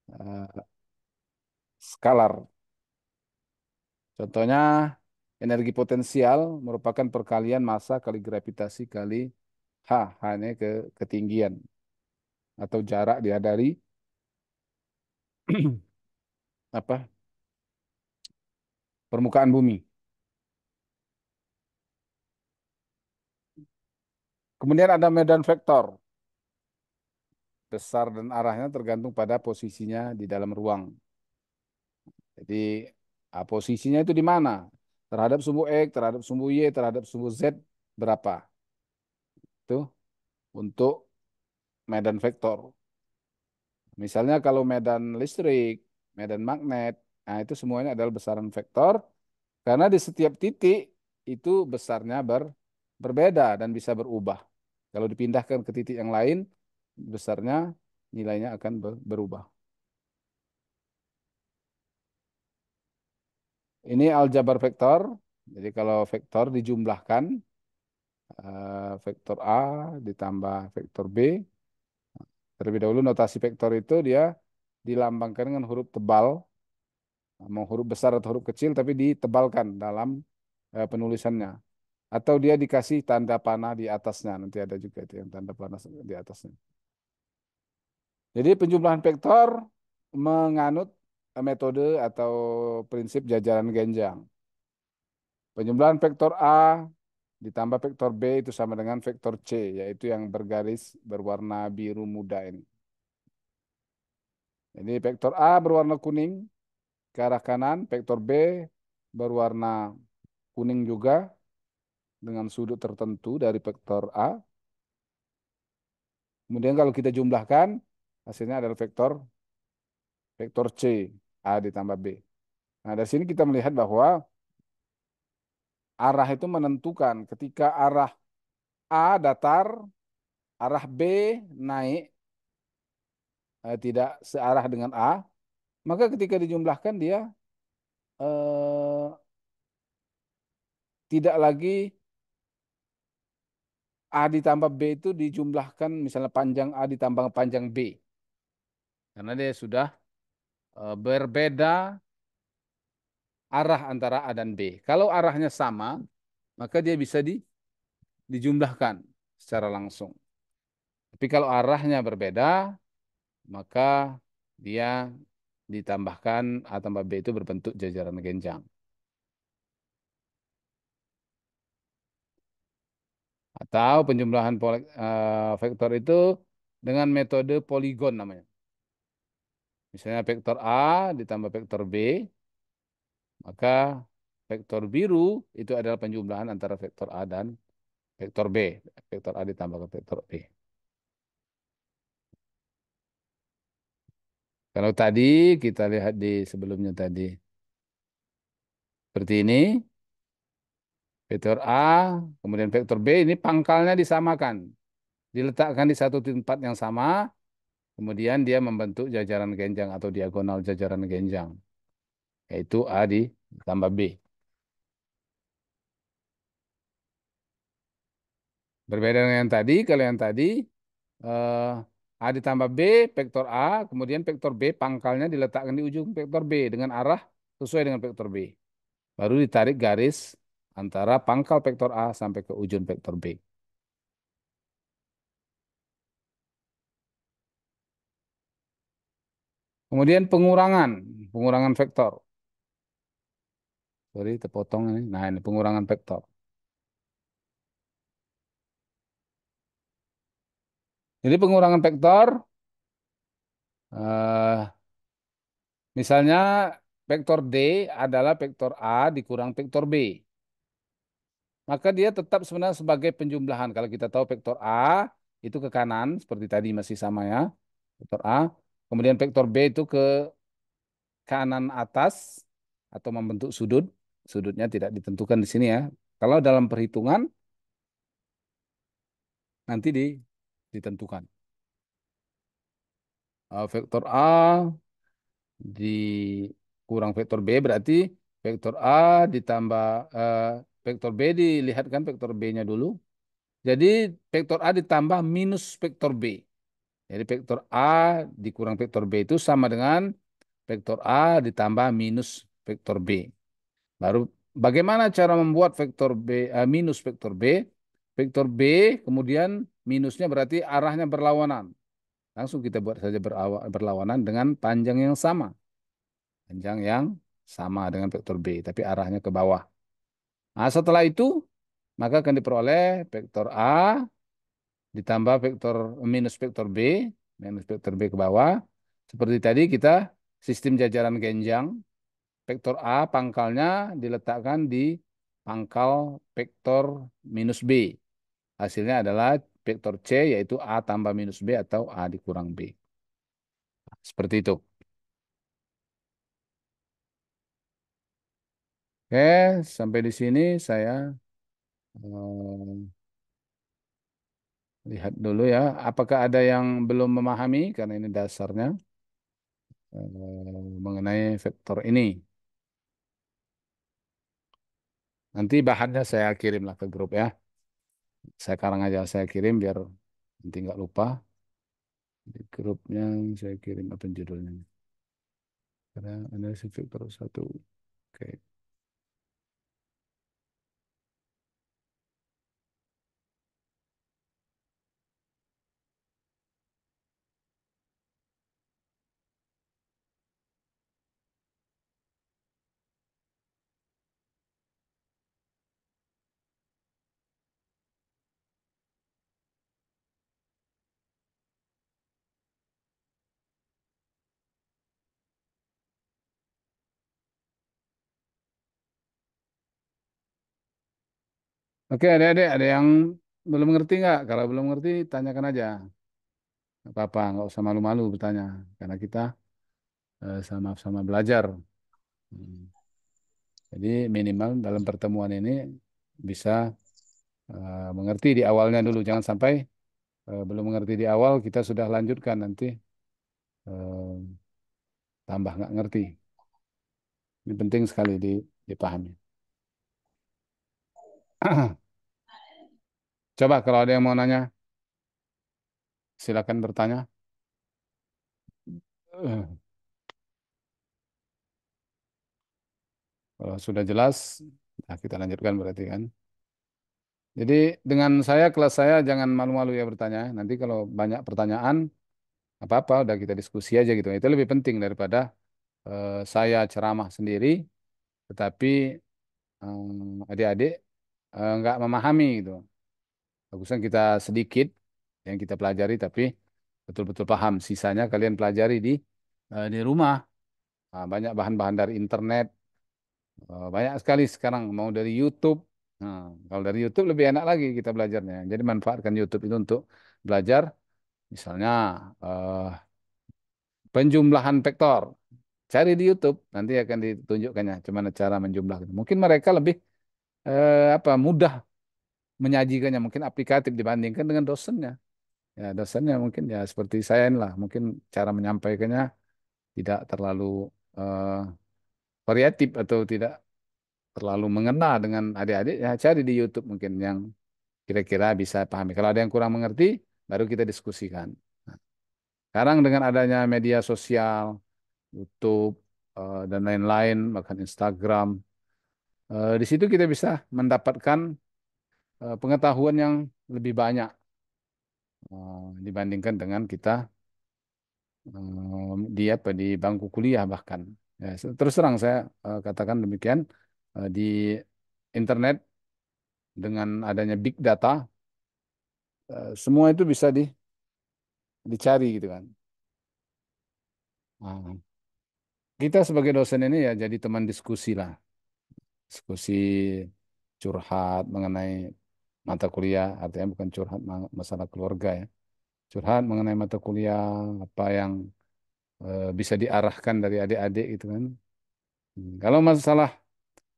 eh, skalar. Contohnya, energi potensial merupakan perkalian massa kali gravitasi kali H. H-nya ketinggian atau jarak dia dari apa permukaan bumi. Kemudian ada medan vektor. Besar dan arahnya tergantung pada posisinya di dalam ruang. Jadi posisinya itu di mana? Terhadap sumbu X, terhadap sumbu Y, terhadap sumbu Z berapa? Itu untuk medan vektor. Misalnya kalau medan listrik, medan magnet, nah itu semuanya adalah besaran vektor karena di setiap titik itu besarnya berbeda dan bisa berubah. Kalau dipindahkan ke titik yang lain, besarnya nilainya akan berubah. Ini aljabar vektor. Jadi kalau vektor dijumlahkan, vektor A ditambah vektor B. Terlebih dahulu notasi vektor itu dia dilambangkan dengan huruf tebal, mau huruf besar atau huruf kecil, tapi ditebalkan dalam penulisannya. Atau dia dikasih tanda panah di atasnya. Nanti ada juga itu yang tanda panah di atasnya. Jadi penjumlahan vektor menganut metode atau prinsip jajaran genjang. Penjumlahan vektor A ditambah vektor B itu sama dengan vektor C, yaitu yang bergaris berwarna biru muda ini. Jadi vektor A berwarna kuning ke arah kanan, vektor B berwarna kuning juga dengan sudut tertentu dari vektor A. Kemudian kalau kita jumlahkan, hasilnya adalah vektor C, A ditambah B. Nah, dari sini kita melihat bahwa arah itu menentukan ketika arah A datar, arah B naik, tidak searah dengan A, maka ketika dijumlahkan dia eh, tidak lagi A ditambah B itu dijumlahkan misalnya panjang A ditambah panjang B. Karena dia sudah berbeda arah antara A dan B. Kalau arahnya sama, maka dia bisa dijumlahkan secara langsung. Tapi kalau arahnya berbeda, maka dia ditambahkan A tambah B itu berbentuk jajaran genjang. Atau penjumlahan vektor itu dengan metode poligon namanya. Misalnya vektor A ditambah vektor B, maka vektor biru itu adalah penjumlahan antara vektor A dan vektor B. Vektor A ditambah vektor B. Kalau tadi kita lihat di sebelumnya tadi. Seperti ini, vektor A, kemudian vektor B ini pangkalnya disamakan. Diletakkan di satu tempat yang sama, kemudian dia membentuk jajaran genjang atau diagonal jajaran genjang. Yaitu A ditambah B. Berbeda dengan yang tadi, kalau yang tadi eh, A ditambah B, vektor A, kemudian vektor B pangkalnya diletakkan di ujung vektor B dengan arah sesuai dengan vektor B. Baru ditarik garis antara pangkal vektor A sampai ke ujung vektor B. Kemudian pengurangan vektor. Sorry, terpotong ini. Nah, ini pengurangan vektor. Jadi pengurangan vektor, eh, misalnya vektor D adalah vektor A dikurang vektor B. Maka dia tetap sebenarnya sebagai penjumlahan. Kalau kita tahu vektor A itu ke kanan, seperti tadi masih sama ya. Vektor A. Kemudian vektor B itu ke kanan atas atau membentuk sudut. Sudutnya tidak ditentukan di sini ya. Kalau dalam perhitungan nanti ditentukan. Vektor A dikurang vektor B berarti vektor A ditambah eh, vektor B dilihatkan vektor B-nya dulu. Jadi vektor A ditambah minus vektor B. Jadi vektor A dikurang vektor B itu sama dengan vektor A ditambah minus vektor B. Baru bagaimana cara membuat vektor B minus vektor B? Vektor B kemudian minusnya berarti arahnya berlawanan. Langsung kita buat saja berlawanan dengan panjang yang sama. Panjang yang sama dengan vektor B, tapi arahnya ke bawah. Nah, setelah itu, maka akan diperoleh vektor A ditambah vektor minus vektor B, minus vektor B ke bawah. Seperti tadi kita sistem jajaran genjang, vektor A pangkalnya diletakkan di pangkal vektor minus B. Hasilnya adalah vektor C, yaitu A tambah minus B atau A dikurang B. Seperti itu. Oke, sampai di sini saya lihat dulu ya. Apakah ada yang belum memahami karena ini dasarnya mengenai vektor ini. Nanti bahannya saya kirimlah ke grup ya. Saya karang aja, saya kirim biar nanti nggak lupa. Di grupnya saya kirim apa judulnya. Karena ada si vektor satu. Oke. Oke, adik-adik, ada yang belum ngerti nggak? Kalau belum ngerti, tanyakan aja. Nggak apa-apa, nggak usah malu-malu bertanya. Karena kita sama-sama belajar. Hmm. Jadi minimal dalam pertemuan ini bisa mengerti di awalnya dulu. Jangan sampai belum mengerti di awal kita sudah lanjutkan nanti eh, tambah nggak ngerti. Ini penting sekali dipahami. Coba kalau ada yang mau nanya, silakan bertanya. Eh, Kalau sudah jelas, nah kita lanjutkan berarti kan. Jadi dengan saya kelas saya jangan malu-malu ya bertanya. Nanti kalau banyak pertanyaan, apa-apa udah kita diskusi aja gitu. Itu lebih penting daripada saya ceramah sendiri, tetapi adik-adik nggak memahami gitu. Bagusnya kita sedikit yang kita pelajari, tapi betul-betul paham. Sisanya kalian pelajari di rumah. Nah, banyak bahan-bahan dari internet, banyak sekali sekarang mau dari YouTube. Nah, kalau dari YouTube lebih enak lagi kita belajarnya. Jadi manfaatkan YouTube itu untuk belajar, misalnya eh, penjumlahan vektor. Cari di YouTube, nanti akan ditunjukkannya gimana cara menjumlahkan. Mungkin mereka lebih apa mudah menyajikannya, mungkin aplikatif dibandingkan dengan dosennya. Ya, dosennya mungkin ya seperti saya inilah, mungkin cara menyampaikannya tidak terlalu eh, variatif atau tidak terlalu mengena dengan adik-adik. Ya cari di YouTube mungkin yang kira-kira bisa pahami. Kalau ada yang kurang mengerti, baru kita diskusikan. Nah, sekarang dengan adanya media sosial, YouTube dan lain-lain, bahkan Instagram, di situ kita bisa mendapatkan pengetahuan yang lebih banyak dibandingkan dengan kita di apa di bangku kuliah bahkan. Ya, terus terang saya katakan demikian di internet dengan adanya big data semua itu bisa dicari gitu kan. Nah, kita sebagai dosen ini ya jadi teman diskusi lah, diskusi curhat mengenai mata kuliah, artinya bukan curhat masalah keluarga ya, curhat mengenai mata kuliah apa yang bisa diarahkan dari adik-adik gitu kan. Kalau masalah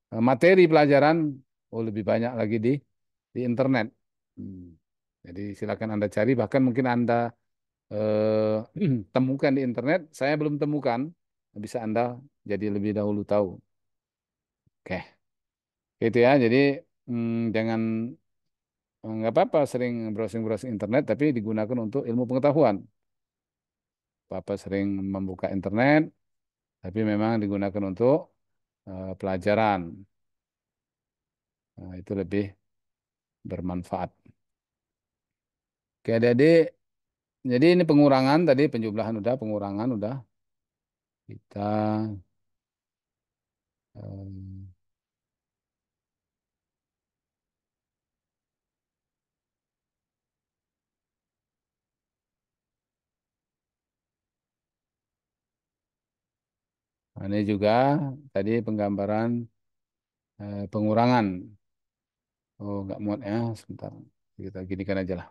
materi pelajaran, oh lebih banyak lagi di internet. Hmm. Jadi silakan Anda cari, bahkan mungkin Anda temukan di internet, saya belum temukan, bisa Anda jadi lebih dahulu tahu. Oke, itu ya. Jadi jangan nggak apa-apa sering browsing-browsing internet, tapi digunakan untuk ilmu pengetahuan. Papa sering membuka internet, tapi memang digunakan untuk pelajaran. Nah, itu lebih bermanfaat. Oke, adik-adik, jadi ini pengurangan tadi, penjumlahan udah, pengurangan udah. Kita em, ini juga tadi penggambaran pengurangan. Oh, nggak muat ya, sebentar. Kita ginikan aja lah.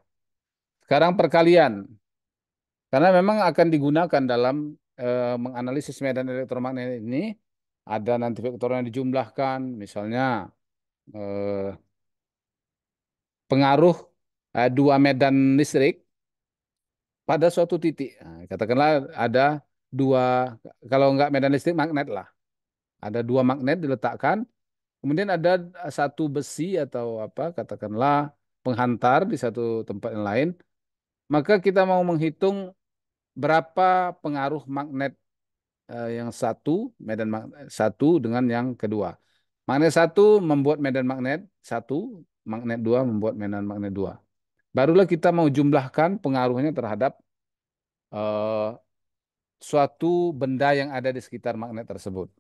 Sekarang perkalian. Karena memang akan digunakan dalam menganalisis medan elektromagnet ini. Ada nanti vektor yang dijumlahkan, misalnya eh, pengaruh dua medan listrik pada suatu titik. Nah, katakanlah ada dua, kalau nggak medan listrik, magnet lah. Ada dua magnet diletakkan, kemudian ada satu besi atau apa, katakanlah penghantar di satu tempat yang lain. Maka kita mau menghitung berapa pengaruh magnet yang satu, medan magnet satu dengan yang kedua. Magnet satu membuat medan magnet satu, magnet dua membuat medan magnet dua. Barulah kita mau jumlahkan pengaruhnya terhadap eh, suatu benda yang ada di sekitar magnet tersebut.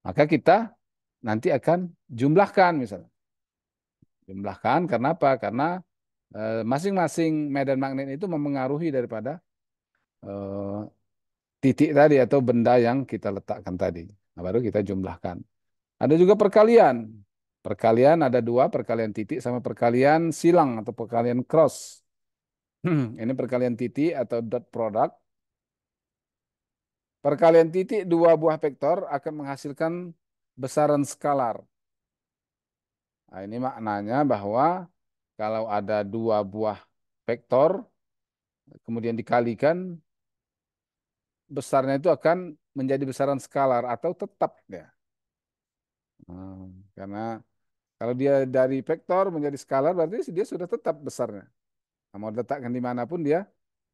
Maka kita nanti akan jumlahkan misalnya. Jumlahkan karena apa? Karena masing-masing medan magnet itu mempengaruhi daripada eh, titik tadi atau benda yang kita letakkan tadi. Nah, baru kita jumlahkan. Ada juga perkalian. Perkalian ada dua, perkalian titik sama perkalian silang atau perkalian cross. Ini perkalian titik atau dot product. Perkalian titik dua buah vektor akan menghasilkan besaran skalar. Nah, ini maknanya bahwa kalau ada dua buah vektor, kemudian dikalikan, besarnya itu akan menjadi besaran skalar atau tetap ya. Karena kalau dia dari vektor menjadi skalar berarti dia sudah tetap besarnya. Nah, mau diletakkan dimanapun dia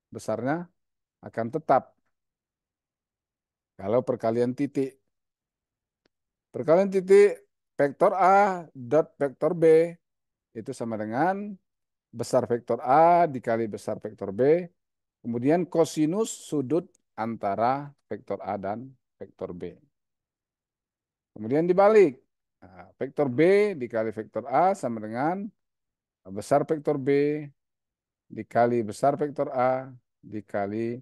besarnya akan tetap. Kalau perkalian titik. Perkalian titik vektor A dot vektor B itu sama dengan besar vektor A dikali besar vektor B. Kemudian kosinus sudut antara vektor A dan vektor B. Kemudian dibalik. Nah, vektor B dikali vektor A sama dengan besar vektor B dikali besar vektor A dikali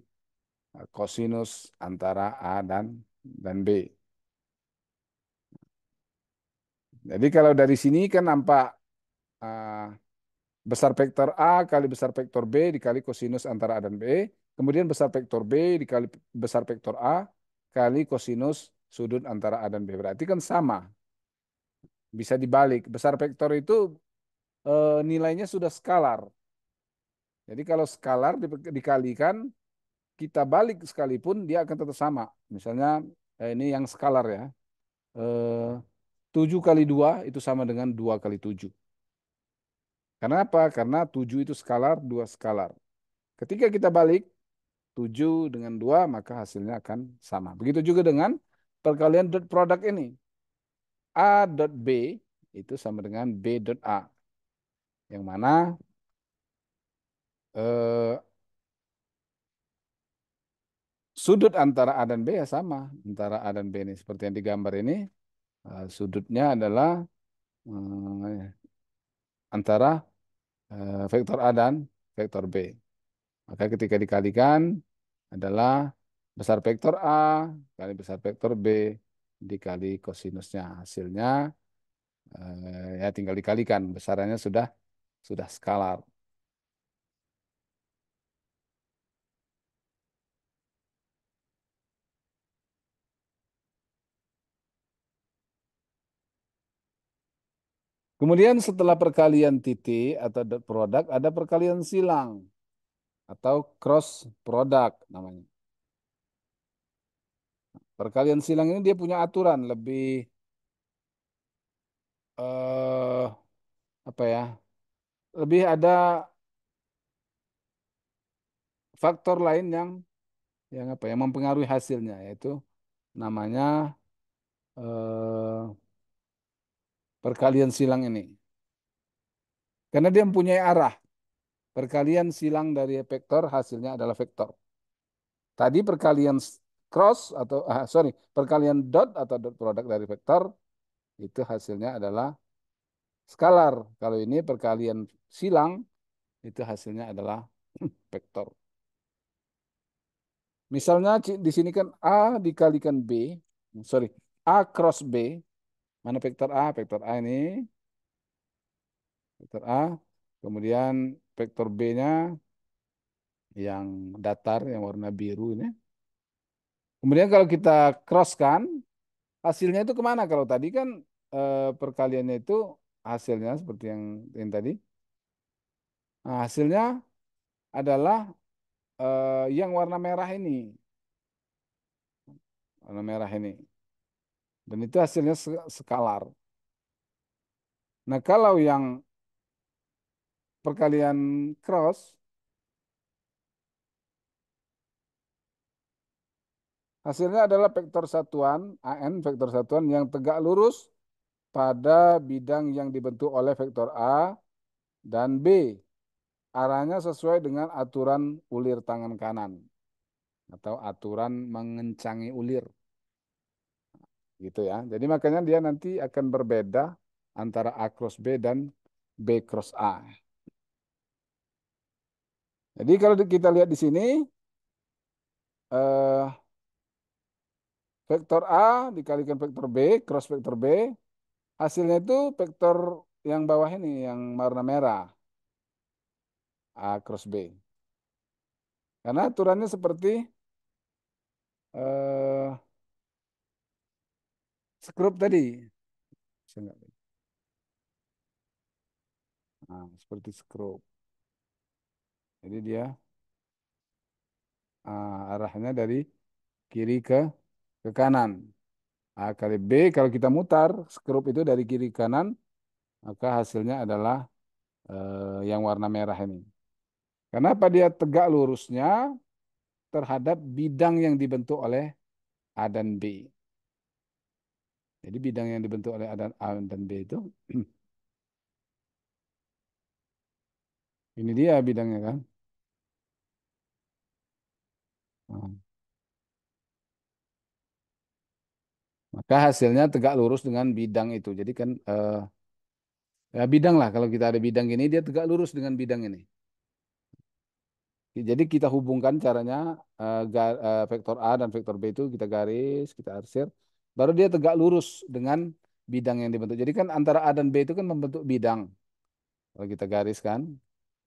kosinus antara A dan B. Jadi kalau dari sini kan nampak ah, besar vektor A kali besar vektor B dikali kosinus antara A dan B. Kemudian besar vektor B dikali besar vektor A kali kosinus sudut antara A dan B. Berarti kan sama. Bisa dibalik. Besar vektor itu nilainya sudah skalar. Jadi kalau skalar dikalikan, kita balik sekalipun dia akan tetap sama. Misalnya ini yang skalar ya. Eh, 7 kali 2 itu sama dengan 2 kali 7. Karena apa? Karena 7 itu skalar, 2 skalar. Ketika kita balik 7 dengan 2 maka hasilnya akan sama. Begitu juga dengan perkalian dot produk ini. A dot B itu sama dengan B dot A. Yang mana eh, sudut antara A dan B ya sama. Antara A dan B ini. Seperti yang digambar ini. Sudutnya adalah eh, antara vektor A dan vektor B. Maka ketika dikalikan adalah besar vektor A kali besar vektor B dikali kosinusnya. Hasilnya ya tinggal dikalikan. Besarannya sudah skalar. Kemudian setelah perkalian titik atau dot product ada perkalian silang atau cross product namanya. Perkalian silang ini dia punya aturan lebih eh apa ya? Lebih ada faktor lain yang apa yang mempengaruhi hasilnya yaitu namanya eh, perkalian silang ini. Karena dia mempunyai arah. Perkalian silang dari vektor hasilnya adalah vektor. Tadi perkalian cross atau sorry, perkalian dot atau dot produk dari vektor itu hasilnya adalah skalar. Kalau ini perkalian silang itu hasilnya adalah vektor. Misalnya di sini kan A dikalikan B, sorry, A cross B. Mana vektor A? Vektor A ini, vektor A. Kemudian vektor B-nya yang datar, yang warna biru ini. Kemudian kalau kita crosskan, hasilnya itu kemana? Kalau tadi kan perkaliannya itu hasilnya seperti yang tadi. Nah, hasilnya adalah yang warna merah ini. Warna merah ini. Dan itu hasilnya skalar. Nah, kalau yang perkalian cross, hasilnya adalah vektor satuan, AN, vektor satuan yang tegak lurus pada bidang yang dibentuk oleh vektor A dan B. Arahnya sesuai dengan aturan ulir tangan kanan atau aturan mengencangi ulir gitu ya. Jadi makanya dia nanti akan berbeda antara A cross B dan B cross A. Jadi kalau kita lihat di sini eh, vektor A dikalikan vektor B cross vektor B hasilnya itu vektor yang bawah ini yang warna merah A cross B. Karena aturannya seperti eh, skrup tadi. Bisa nggak? Nah, seperti skrup. Jadi dia arahnya dari kiri ke kanan. A kali B, kalau kita mutar skrup itu dari kiri ke kanan, maka hasilnya adalah yang warna merah ini. Kenapa dia tegak lurusnya terhadap bidang yang dibentuk oleh A dan B. Jadi bidang yang dibentuk oleh A dan B itu, ini dia bidangnya kan. Nah, maka hasilnya tegak lurus dengan bidang itu. Jadi kan ya bidang lah, kalau kita ada bidang ini, dia tegak lurus dengan bidang ini. Jadi kita hubungkan caranya vektor A dan vektor B itu kita garis, kita arsir, baru dia tegak lurus dengan bidang yang dibentuk. Jadi kan antara A dan B itu kan membentuk bidang. Kalau kita gariskan,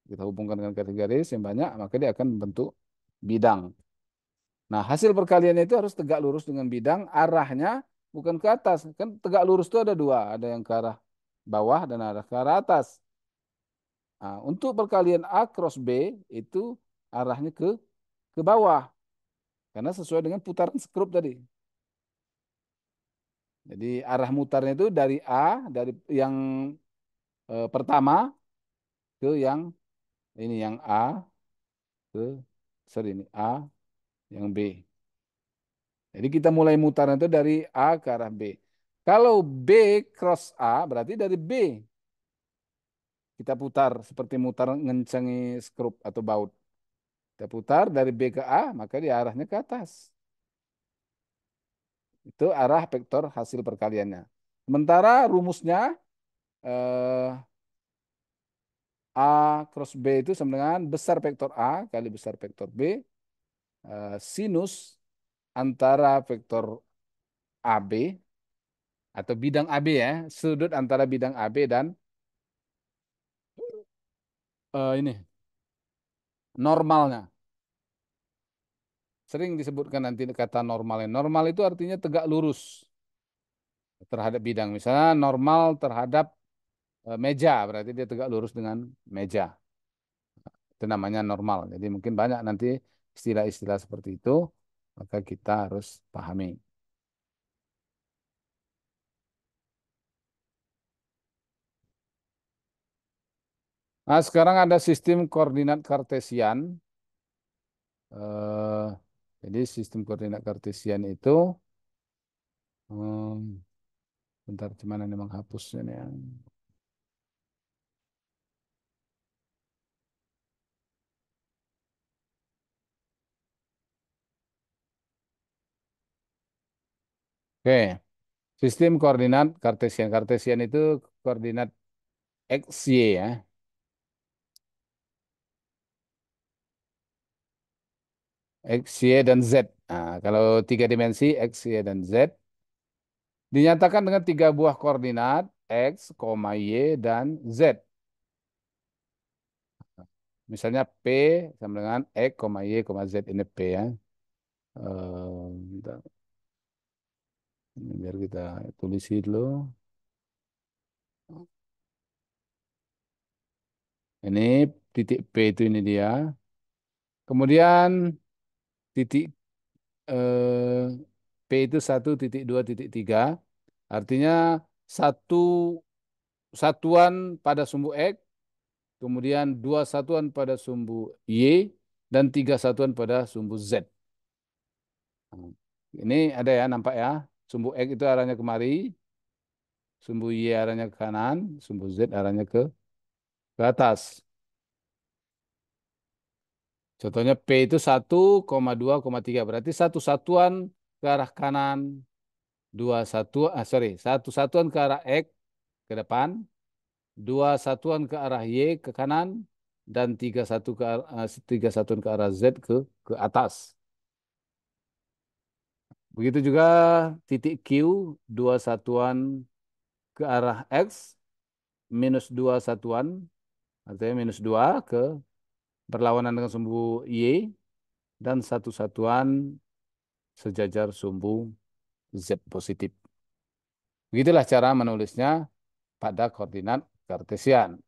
kita hubungkan dengan garis-garis yang banyak, maka dia akan membentuk bidang. Nah, hasil perkaliannya itu harus tegak lurus dengan bidang, arahnya bukan ke atas. Kan tegak lurus itu ada dua, ada yang ke arah bawah dan ada ke arah atas. Nah, untuk perkalian A cross B itu arahnya ke bawah. Karena sesuai dengan putaran skrup tadi. Jadi arah mutarnya itu dari A, dari yang pertama ke yang ini yang A ke sorry ini A yang B. Jadi kita mulai mutarnya itu dari A ke arah B. Kalau B cross A berarti dari B kita putar seperti mutar ngencengi skrup atau baut. Kita putar dari B ke A maka dia arahnya ke atas. Itu arah vektor hasil perkaliannya. Sementara rumusnya eh, A cross B itu sama dengan besar vektor A kali besar vektor B sinus antara vektor AB atau bidang AB ya, sudut antara bidang AB dan ini normalnya. Sering disebutkan nanti kata normalnya. Normal itu artinya tegak lurus terhadap bidang. Misalnya normal terhadap meja, berarti dia tegak lurus dengan meja. Itu namanya normal. Jadi mungkin banyak nanti istilah-istilah seperti itu, maka kita harus pahami. Nah, sekarang ada sistem koordinat kartesian. Eh, jadi sistem koordinat kartesian itu, hmm, bentar cuman ini menghapusnya nih ya. Oke, sistem koordinat kartesian. Kartesian itu koordinat x, y ya. X, Y, dan Z. Nah, kalau tiga dimensi X, Y, dan Z dinyatakan dengan tiga buah koordinat X, Y, dan Z. Misalnya P sama dengan X, Y, Z ini P ya. Bentar, ini biar kita tulis dulu. Ini titik P itu ini dia. Kemudian titik P itu 1,2,3. Artinya satu satuan pada sumbu X, kemudian dua satuan pada sumbu Y, dan tiga satuan pada sumbu Z. Nah, ini ada ya, nampak ya. Sumbu X itu arahnya kemari, sumbu Y arahnya ke kanan, sumbu Z arahnya ke atas. Contohnya P itu 1,2,3. Berarti satu satuan ke arah kanan, satu satuan ke arah X ke depan, dua satuan ke arah Y ke kanan, dan tiga satuan ke arah Z ke atas. Begitu juga titik Q, dua satuan ke arah X, minus dua satuan, artinya minus dua berlawanan dengan sumbu Y, dan satu satuan sejajar sumbu Z positif. Begitulah cara menulisnya pada koordinat kartesian.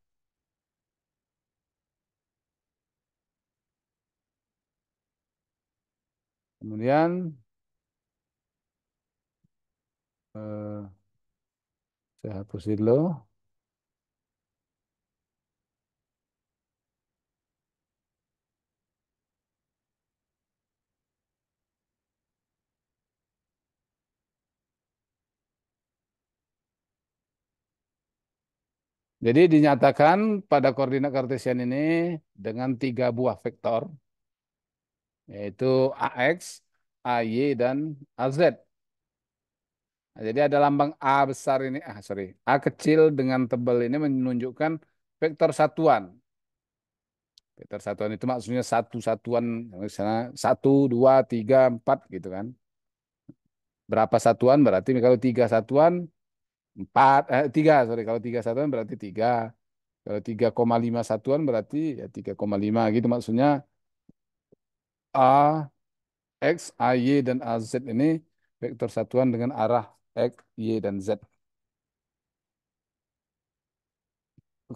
Kemudian eh, saya hapus dulu. Jadi dinyatakan pada koordinat kartesian ini dengan tiga buah vektor, yaitu AX, AY, dan AZ. Nah, jadi ada lambang A besar ini, A kecil dengan tebal ini menunjukkan vektor satuan. Vektor satuan itu maksudnya satu satuan, misalnya satu, dua, tiga, empat gitu kan. Berapa satuan berarti kalau tiga satuan empat, tiga, kalau tiga satuan berarti tiga. Kalau 3,5 satuan berarti ya 3,5 gitu maksudnya A, X, AY, dan AZ ini vektor satuan dengan arah X, Y, dan Z.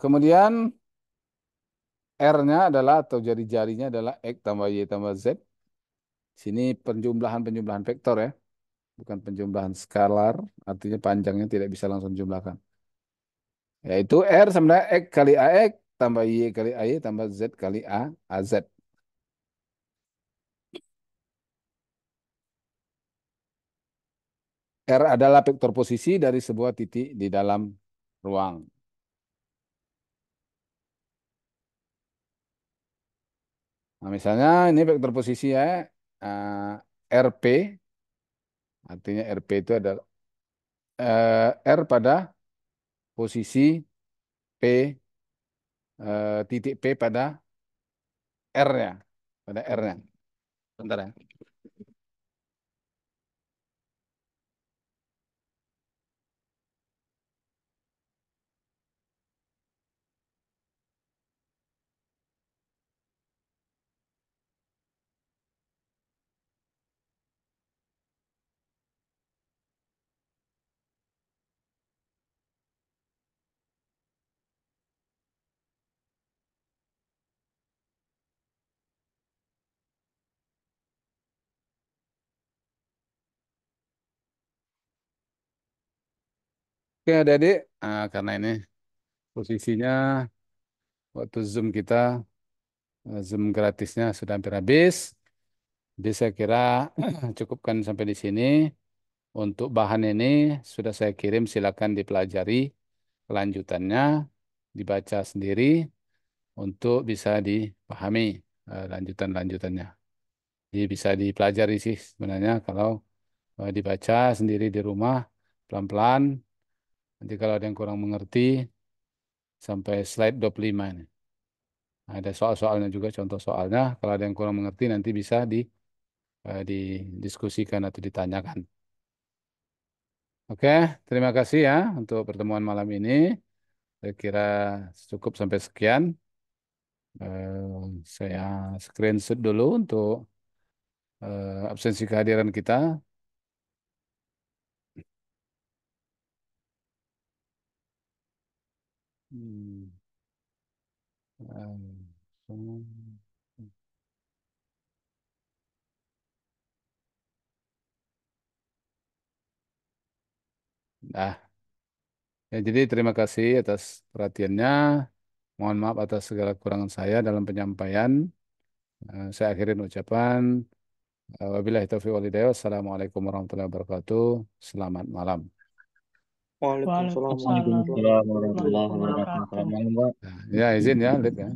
Kemudian R-nya adalah atau jari-jarinya adalah X tambah Y tambah Z. Sini penjumlahan-penjumlahan vektor ya, bukan penjumlahan skalar, artinya panjangnya tidak bisa langsung jumlahkan. Yaitu R sama dengan X kali AX tambah Y kali AY tambah Z kali AZ. R adalah vektor posisi dari sebuah titik di dalam ruang. Nah, misalnya ini vektor posisi ya, RP, artinya RP itu adalah R pada posisi P, titik P pada R-nya, pada R-nya. Bentar ya. Oke, adik-adik, karena ini posisinya waktu Zoom kita, Zoom gratisnya sudah hampir habis. Jadi saya kira cukupkan sampai di sini. Untuk bahan ini sudah saya kirim, silakan dipelajari kelanjutannya, dibaca sendiri untuk bisa dipahami lanjutan-lanjutannya. Jadi bisa dipelajari sih sebenarnya kalau dibaca sendiri di rumah pelan-pelan. Nanti kalau ada yang kurang mengerti sampai slide 25 ini. Ada soal-soalnya juga, contoh soalnya. Kalau ada yang kurang mengerti nanti bisa didiskusikan atau ditanyakan. Oke, terima kasih ya untuk pertemuan malam ini. Saya kira cukup sampai sekian. Saya screenshot dulu untuk absensi kehadiran kita. Hmm, Nah, ya, jadi terima kasih atas perhatiannya. Mohon maaf atas segala kekurangan saya dalam penyampaian. Saya akhirin ucapan. Wabillahi taufiq wal hidayah. Wassalamualaikum warahmatullahi wabarakatuh. Selamat malam. Waalaikumsalam Waalaikumsalam warahmatullahi warahmatullahi wabarakatuh. wabarakatuh. Nah, ya izin ya, Lip ya.